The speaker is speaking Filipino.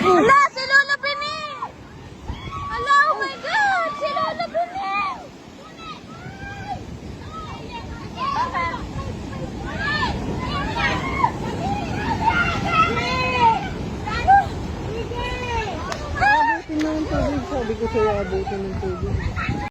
Hala, si Lola Bini! Hala, oh my God! Si Lola Bini! Abutin mo yung tubig. Sabi ko sa'yo, abutin yung tubig.